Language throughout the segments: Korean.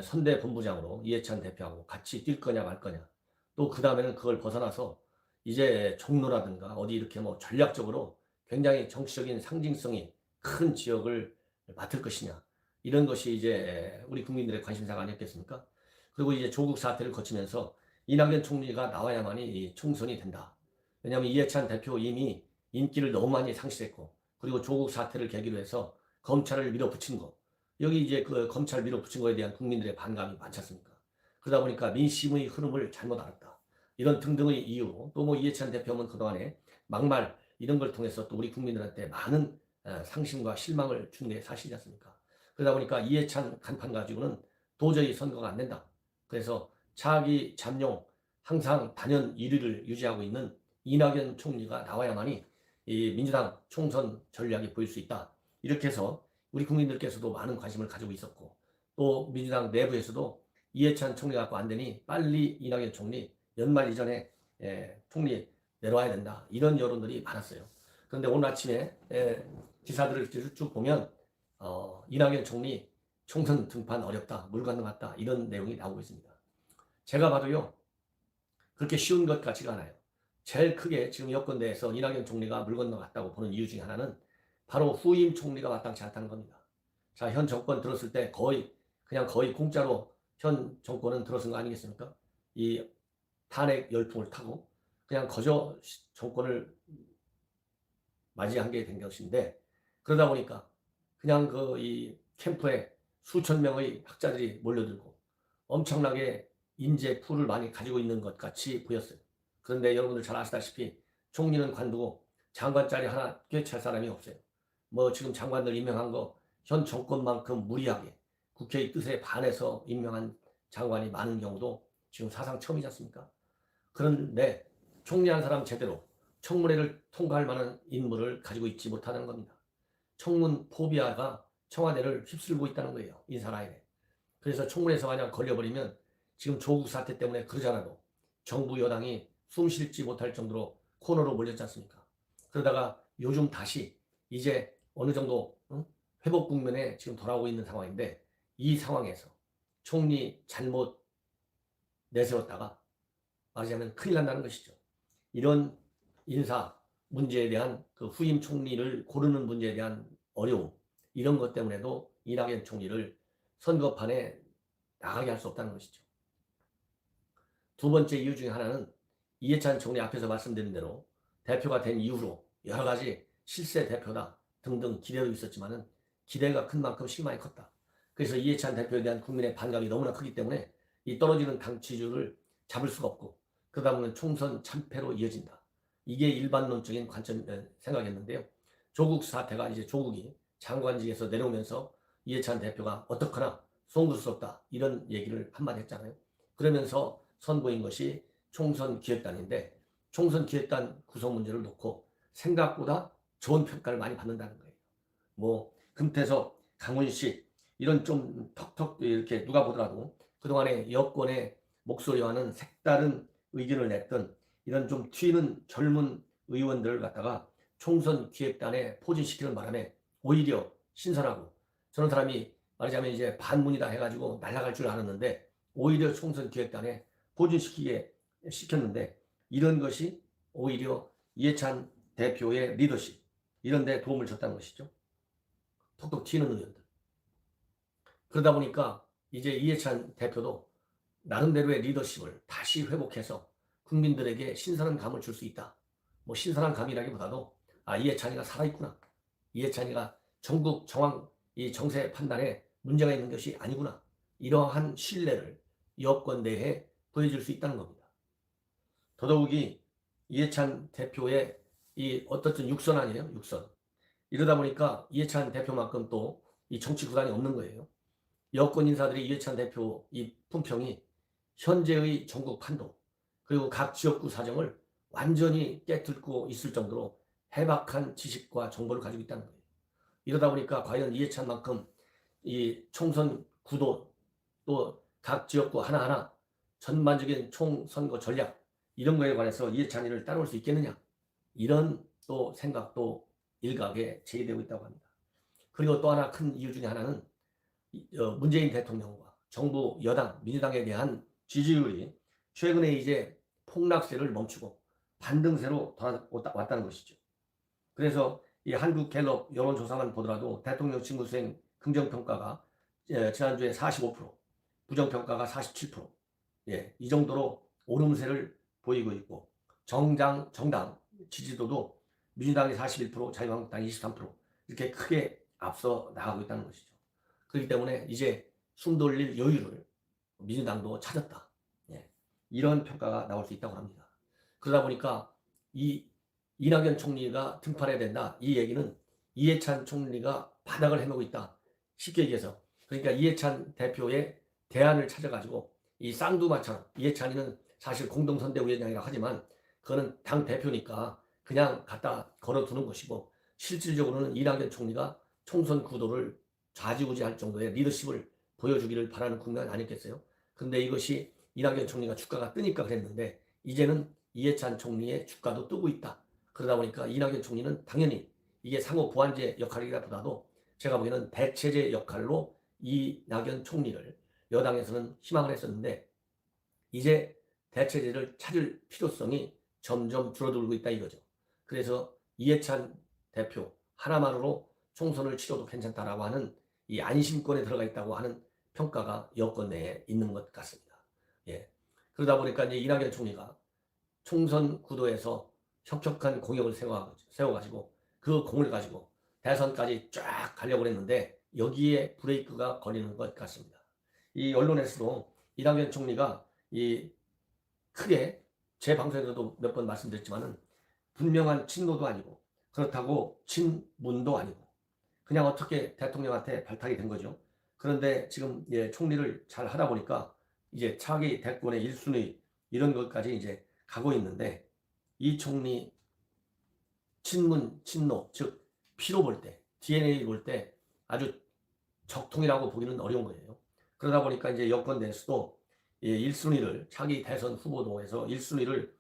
선대 본부장으로 이해찬 대표하고 같이 뛸 거냐 말 거냐. 또 그다음에는 그걸 벗어나서 이제 종로라든가 어디 이렇게 뭐 전략적으로 굉장히 정치적인 상징성이 큰 지역을 맡을 것이냐. 이런 것이 이제 우리 국민들의 관심사가 아니었겠습니까? 그리고 이제 조국 사태를 거치면서 이낙연 총리가 나와야만이 이 총선이 된다. 왜냐하면 이해찬 대표 이미 인기를 너무 많이 상실했고, 그리고 조국 사태를 계기로 해서 검찰을 밀어붙인 거, 여기 이제 그 검찰 밀어붙인 거에 대한 국민들의 반감이 많지 않습니까? 그러다 보니까 민심의 흐름을 잘못 알았다. 이런 등등의 이유로 또 뭐 이해찬 대표는 그동안에 막말 이런 걸 통해서 또 우리 국민들한테 많은 상심과 실망을 준 게 사실이지 않습니까? 그러다 보니까 이해찬 간판 가지고는 도저히 선거가 안 된다. 그래서 차기 잠룡 항상 단연 1위를 유지하고 있는 이낙연 총리가 나와야만이 이 민주당 총선 전략이 보일 수 있다. 이렇게 해서 우리 국민들께서도 많은 관심을 가지고 있었고, 또 민주당 내부에서도 이해찬 총리 갖고 안 되니 빨리 이낙연 총리 연말 이전에 총리 내려와야 된다. 이런 여론들이 많았어요. 그런데 오늘 아침에 기사들을 쭉 보면 이낙연 총리 총선 등판 어렵다, 물 건너갔다 이런 내용이 나오고 있습니다. 제가 봐도요 그렇게 쉬운 것 같지가 않아요. 제일 크게 지금 여권 내에서 이낙연 총리가 물 건너갔다고 보는 이유 중에 하나는 바로 후임 총리가 마땅치 않다는 겁니다. 자, 현 정권 들었을 때 거의 공짜로 현 정권은 들어선 거 아니겠습니까? 이 탄핵 열풍을 타고 그냥 거저 정권을 맞이한 게 된 것인데, 그러다 보니까 그냥 그 이 캠프에 수천 명의 학자들이 몰려들고 엄청나게 인재 풀을 많이 가지고 있는 것 같이 보였어요. 그런데 여러분들 잘 아시다시피 총리는 관두고 장관 자리 하나 꿰찰 사람이 없어요. 뭐 지금 장관들 임명한 거 현 정권만큼 무리하게 국회의 뜻에 반해서 임명한 장관이 많은 경우도 지금 사상 처음이지 않습니까? 그런데 총리 한 사람 제대로 청문회를 통과할 만한 인물을 가지고 있지 못하는 겁니다. 청문 포비아가 청와대를 휩쓸고 있다는 거예요. 인사 라인에. 그래서 청문회에서 만약 걸려버리면 지금 조국 사태 때문에 그러잖아도 정부 여당이 숨 쉴지 못할 정도로 코너로 몰렸지 않습니까? 그러다가 요즘 다시 이제 어느 정도 회복 국면에 지금 돌아오고 있는 상황인데, 이 상황에서 총리 잘못 내세웠다가 말하자면 큰일 난다는 것이죠. 이런 인사 문제에 대한 그 후임 총리를 고르는 문제에 대한 어려움, 이런 것 때문에도 이낙연 총리를 선거판에 나가게 할 수 없다는 것이죠. 두 번째 이유 중에 하나는 이해찬 총리 앞에서 말씀드린 대로 대표가 된 이후로 여러 가지 실세 대표다 등등 기대도 있었지만은 기대가 큰 만큼 실망이 컸다. 그래서 이해찬 대표에 대한 국민의 반감이 너무나 크기 때문에 이 떨어지는 당 지지율을 잡을 수가 없고, 그러다 보면 총선 참패로 이어진다. 이게 일반론적인 관점 생각이었는데요. 조국 사태가 이제 조국이 장관직에서 내려오면서 이해찬 대표가 어떡하나 송구스럽다 이런 얘기를 한마디 했잖아요. 그러면서 선보인 것이 총선 기획단인데, 총선 기획단 구성 문제를 놓고 생각보다 좋은 평가를 많이 받는다는 거예요. 뭐 금태섭, 강훈식 이런 좀 턱턱 이렇게 누가 보더라도 그동안에 여권의 목소리와는 색다른 의견을 냈던 이런 좀 튀는 젊은 의원들을 갖다가 총선 기획단에 포진시키는 바람에 오히려 신선하고, 저런 사람이 말하자면 이제 반문이다 해가지고 날아갈 줄 알았는데 오히려 총선 기획단에 포진시키게 시켰는데, 이런 것이 오히려 이해찬 대표의 리더십 이런 데 도움을 줬다는 것이죠. 톡톡 튀는 의원들. 그러다 보니까 이제 이해찬 대표도 나름대로의 리더십을 다시 회복해서 국민들에게 신선한 감을 줄 수 있다. 뭐 신선한 감이라기보다도 이해찬이가 살아있구나. 이해찬이가 전국 정황 이 정세 판단에 문제가 있는 것이 아니구나. 이러한 신뢰를 여권 내에 보여줄 수 있다는 겁니다. 더더욱이 이해찬 대표의 이 어떻든 육선 아니에요? 육선. 이러다 보니까 이해찬 대표만큼 또 이 정치 구단이 없는 거예요. 여권 인사들이 이해찬 대표 이 품평이 현재의 전국 판도 그리고 각 지역구 사정을 완전히 깨뚫고 있을 정도로 해박한 지식과 정보를 가지고 있다는 거예요. 이러다 보니까 과연 이해찬만큼 이 총선 구도 또 각 지역구 하나하나 전반적인 총선거 전략 이런 거에 관해서 이해찬이를 따라올 수 있겠느냐, 이런 또 생각도 일각에 제기되고 있다고 합니다. 그리고 또 하나 큰 이유 중에 하나는 문재인 대통령과 정부 여당 민주당에 대한 지지율이 최근에 이제 폭락세를 멈추고 반등세로 왔다는 것이죠. 그래서 이 한국갤럽 여론조사만 보더라도 대통령 직무 수행 긍정평가가 지난주에 45%, 부정평가가 47%, 이 정도로 오름세를 보이고 있고, 정당 지지도도 민주당이 41%, 자유한국당이 23% 이렇게 크게 앞서 나가고 있다는 것이죠. 그렇기 때문에 이제 숨 돌릴 여유를 민주당도 찾았다. 이런 평가가 나올 수 있다고 합니다. 그러다 보니까 이 이낙연 총리가 등판해야 된다. 이 얘기는 이해찬 총리가 바닥을 헤매고 있다. 쉽게 얘기해서. 그러니까 이해찬 대표의 대안을 찾아가지고 이 쌍두마처럼, 이해찬이는 사실 공동선대위원장이라고 하지만 그거는 당 대표니까 그냥 갖다 걸어두는 것이고, 실질적으로는 이낙연 총리가 총선 구도를 좌지우지할 정도의 리더십을 보여주기를 바라는 국면 아니겠어요? 근데 이것이 이낙연 총리가 주가가 뜨니까 그랬는데 이제는 이해찬 총리의 주가도 뜨고 있다. 그러다 보니까 이낙연 총리는 당연히 이게 상호 보완제 역할이라보다도 제가 보기에는 대체제 역할로 이낙연 총리를 여당에서는 희망을 했었는데 이제 대체제를 찾을 필요성이 점점 줄어들고 있다 이거죠. 그래서 이해찬 대표 하나만으로 총선을 치러도 괜찮다라고 하는 이 안심권에 들어가 있다고 하는 평가가 여권 내에 있는 것 같습니다. 그러다 보니까 이제 이낙연 총리가 총선 구도에서 혁혁한 공약을 세워가지고 그 공을 가지고 대선까지 쫙 가려고 했는데 여기에 브레이크가 걸리는 것 같습니다. 이 언론에서도 이낙연 총리가 이 크게 제 방송에서도 몇 번 말씀드렸지만은 분명한 친노도 아니고 그렇다고 친문도 아니고 그냥 어떻게 대통령한테 발탁이 된 거죠. 그런데 지금 총리를 잘 하다 보니까 이제 차기 대권의 1순위 이런 것까지 이제 가고 있는데 이 총리 친문, 친노, 즉 피로 볼 때, DNA 볼 때 아주 적통이라고 보기는 어려운 거예요. 그러다 보니까 이제 여권 내에서도 1순위를 차기 대선 후보도에서 1순위를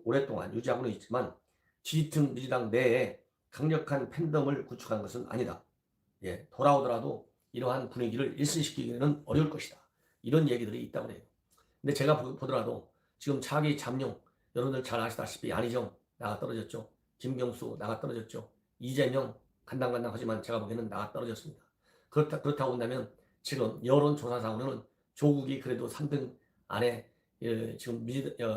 오랫동안 유지하고는 있지만 지지층 민주당 내에 강력한 팬덤을 구축한 것은 아니다. 돌아오더라도 이러한 분위기를 일승시키기는 어려울 것이다. 이런 얘기들이 있다고 해요. 근데 제가 보더라도 지금 차기 잠룡 여러분들 잘 아시다시피 안희정 나가 떨어졌죠. 김경수 나가 떨어졌죠. 이재명 간당간당하지만 제가 보기에는 나가 떨어졌습니다. 그렇다고 본다면 지금 여론조사상으로는 조국이 그래도 3등 안에 지금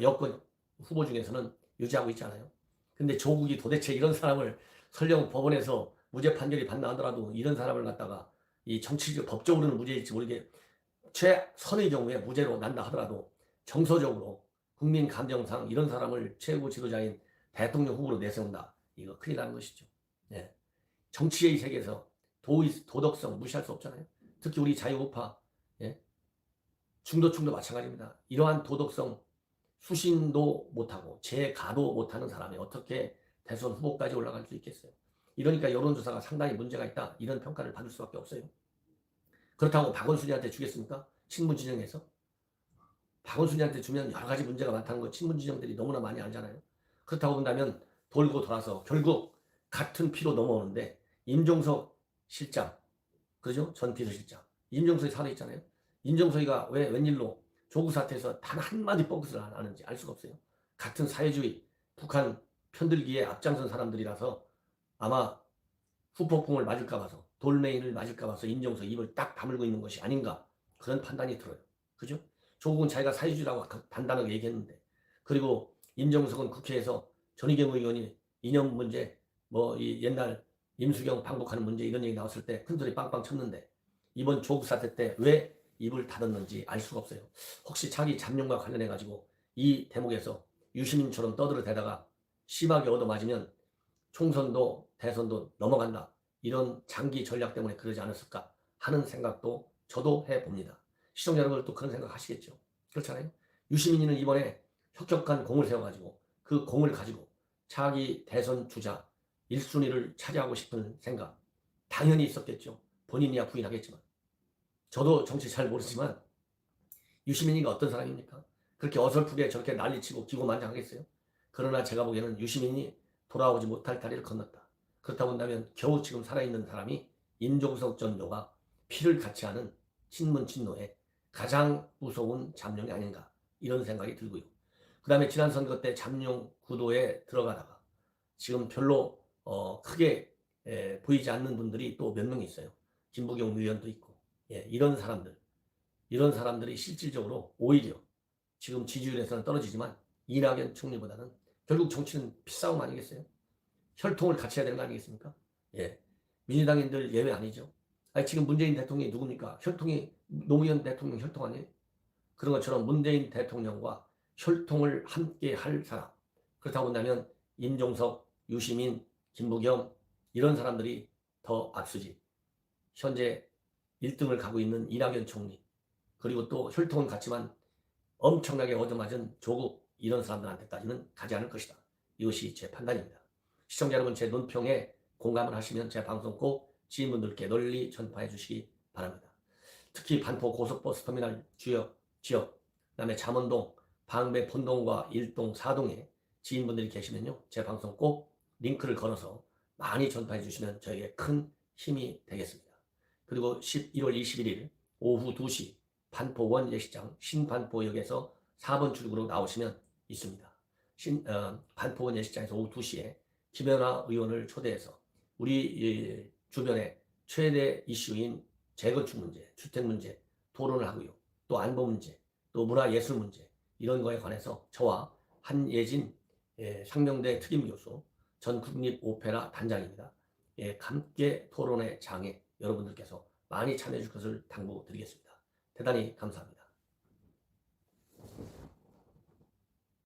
여권 후보 중에서는 유지하고 있잖아요. 근데 조국이 도대체 이런 사람을 설령 법원에서 무죄 판결이 받나 하더라도 이런 사람을 갖다가 이 정치적 법적으로는 무죄일지 모르게 최선의 경우에 무죄로 난다 하더라도 정서적으로 국민 감정상 이런 사람을 최고 지도자인 대통령 후보로 내세운다. 이거 큰일 나는 것이죠. 정치의 세계에서 도덕성 무시할 수 없잖아요. 특히 우리 자유우파 중도층도 마찬가지입니다. 이러한 도덕성 수신도 못하고 재가도 못하는 사람이 어떻게 대선 후보까지 올라갈 수 있겠어요. 이러니까 여론조사가 상당히 문제가 있다. 이런 평가를 받을 수밖에 없어요. 그렇다고 박원순이한테 주겠습니까? 친문 진영에서? 박원순이한테 주면 여러 가지 문제가 많다는 거 친문 진영들이 너무나 많이 알잖아요. 그렇다고 본다면 돌고 돌아서 결국 같은 피로 넘어오는데 임종석 실장, 그죠? 전 비서실장. 임종석이 살아있잖아요. 임종석이가 왜 웬일로 조국 사태에서 단 한마디 뻥끗을 안 하는지 알 수가 없어요. 같은 사회주의, 북한 편들기에 앞장선 사람들이라서 아마 후폭풍을 맞을까 봐서 돌메인을 맞을까 봐서 임종석 입을 딱 다물고 있는 것이 아닌가 그런 판단이 들어요. 그죠? 조국은 자기가 사회주의라고 단단하게 얘기했는데 그리고 임종석은 국회에서 전희경 의원이 이념 문제 이 옛날 임수경 방북하는 문제 이런 얘기 나왔을 때 큰소리 빵빵 쳤는데 이번 조국 사태 때 왜 입을 닫았는지 알 수가 없어요. 혹시 자기 잠룡과 관련해 가지고 이 대목에서 유시민처럼 떠들어대다가 심하게 얻어맞으면 총선도 대선도 넘어간다. 이런 장기 전략 때문에 그러지 않았을까 하는 생각도 저도 해봅니다. 시청자 여러분들도 그런 생각 하시겠죠. 그렇잖아요. 유시민이는 이번에 혁혁한 공을 세워가지고 그 공을 가지고 차기 대선 주자 1순위를 차지하고 싶은 생각 당연히 있었겠죠. 본인이야 부인하겠지만. 저도 정치 잘 모르지만 유시민이가 어떤 사람입니까? 그렇게 어설프게 저렇게 난리치고 기고만장하겠어요? 그러나 제가 보기에는 유시민이 돌아오지 못할 다리를 건넜다. 그렇다고 한다면 겨우 지금 살아있는 사람이 임종석 전도가 피를 같이 하는 친문 친노에 가장 무서운 잠룡이 아닌가 이런 생각이 들고요. 그 다음에 지난 선거 때 잠룡 구도에 들어가다가 지금 별로 크게 보이지 않는 분들이 또 몇 명 있어요. 김부겸 의원도 있고 이런 사람들이 실질적으로 오히려 지금 지지율에서는 떨어지지만 이낙연 총리보다는 결국 정치는 피싸움 아니겠어요? 혈통을 같이 해야 되는 거 아니겠습니까? 예. 민주당인들 예외 아니죠. 아니, 지금 문재인 대통령이 누굽니까? 혈통이 노무현 대통령 혈통 아니에요? 그런 것처럼 문재인 대통령과 혈통을 함께 할 사람. 그렇다고 본다면 임종석, 유시민, 김부겸 이런 사람들이 더 앞서지. 현재 1등을 가고 있는 이낙연 총리 그리고 또 혈통은 같지만 엄청나게 얻어맞은 조국 이런 사람들한테까지는 가지 않을 것이다. 이것이 제 판단입니다. 시청자 여러분 제 논평에 공감을 하시면 제 방송 꼭 지인분들께 널리 전파해 주시기 바랍니다. 특히 반포 고속버스 터미널 지역, 그다음에 잠원동, 방배 본동과 1동, 4동에 지인분들이 계시면요. 제 방송 꼭 링크를 걸어서 많이 전파해 주시면 저에게 큰 힘이 되겠습니다. 그리고 1월 21일 오후 2시 반포 원예시장 신반포역에서 4번 출구로 나오시면 있습니다. 반포 원예시장에서 오후 2시에 김연아 의원을 초대해서 우리 주변의 최대 이슈인 재건축 문제, 주택 문제 토론을 하고요. 또 안보 문제, 또 문화예술 문제 이런 거에 관해서 저와 한예진 상명대 특임교수 전 국립오페라 단장입니다. 함께 토론의 장에 여러분들께서 많이 참여해 줄 것을 당부드리겠습니다. 대단히 감사합니다.